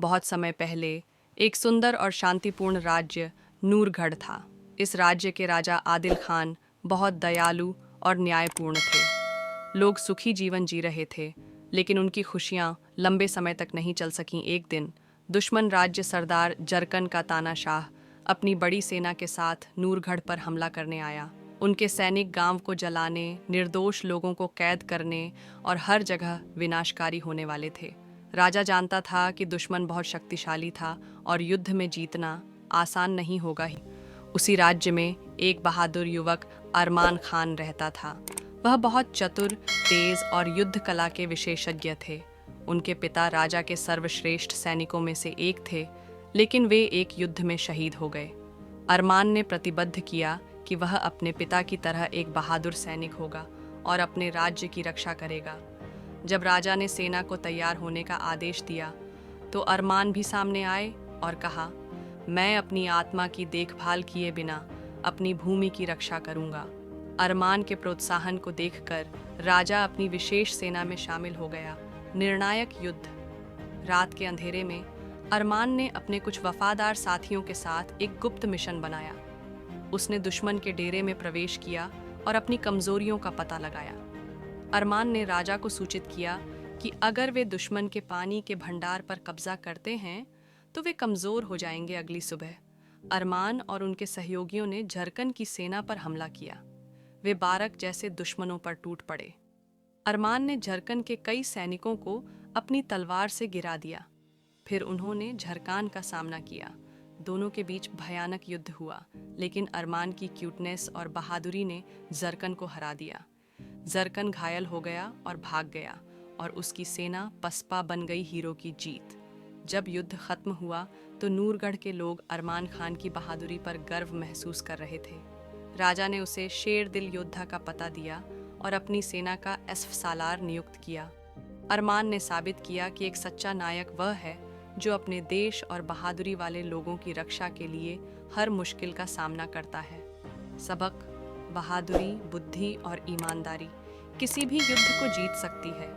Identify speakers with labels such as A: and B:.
A: बहुत समय पहले एक सुंदर और शांतिपूर्ण राज्य नूरगढ़ था। इस राज्य के राजा आदिल खान बहुत दयालु और न्यायपूर्ण थे। लोग सुखी जीवन जी रहे थे, लेकिन उनकी खुशियां लंबे समय तक नहीं चल सकीं। एक दिन दुश्मन राज्य सरदार जरकन का तानाशाह अपनी बड़ी सेना के साथ नूरगढ़ पर हमला करने आया। उनके सैनिक गांव को जलाने, निर्दोष लोगों को कैद करने और हर जगह विनाशकारी होने वाले थे। राजा जानता था कि दुश्मन बहुत शक्तिशाली था और युद्ध में जीतना आसान नहीं होगा ही। उसी राज्य में एक बहादुर युवक अरमान खान रहता था। वह बहुत चतुर, तेज और युद्ध कला के विशेषज्ञ थे। उनके पिता राजा के सर्वश्रेष्ठ सैनिकों में से एक थे, लेकिन वे एक युद्ध में शहीद हो गए। अरमान ने प्रतिबद्ध किया कि वह अपने पिता की तरह एक बहादुर सैनिक होगा और अपने राज्य की रक्षा करेगा। जब राजा ने सेना को तैयार होने का आदेश दिया, तो अरमान भी सामने आए और कहा, मैं अपनी आत्मा की देखभाल किए बिना अपनी भूमि की रक्षा करूंगा। अरमान के प्रोत्साहन को देखकर राजा अपनी विशेष सेना में शामिल हो गया। निर्णायक युद्ध। रात के अंधेरे में अरमान ने अपने कुछ वफादार साथियों के साथ एक गुप्त मिशन बनाया। उसने दुश्मन के डेरे में प्रवेश किया और अपनी कमजोरियों का पता लगाया। अरमान ने राजा को सूचित किया कि अगर वे दुश्मन के पानी के भंडार पर कब्जा करते हैं तो वे कमजोर हो जाएंगे। अगली सुबह अरमान और उनके सहयोगियों ने झरकन की सेना पर हमला किया। वे बारक जैसे दुश्मनों पर टूट पड़े। अरमान ने झरकन के कई सैनिकों को अपनी तलवार से गिरा दिया। फिर उन्होंने झरकान का सामना किया। दोनों के बीच भयानक युद्ध हुआ, लेकिन अरमान की क्यूटनेस और बहादुरी ने झरकन को हरा दिया। झरकन घायल हो गया और भाग गया, और उसकी सेना पसपा बन गई। हीरो की जीत। जब युद्ध खत्म हुआ तो नूरगढ़ के लोग अरमान खान की बहादुरी पर गर्व महसूस कर रहे थे। राजा ने उसे शेर दिल योद्धा का पता दिया और अपनी सेना का एसफ सालार नियुक्त किया। अरमान ने साबित किया कि एक सच्चा नायक वह है जो अपने देश और बहादुरी वाले लोगों की रक्षा के लिए हर मुश्किल का सामना करता है। सबक: बहादुरी, बुद्धि और ईमानदारी किसी भी युद्ध को जीत सकती है।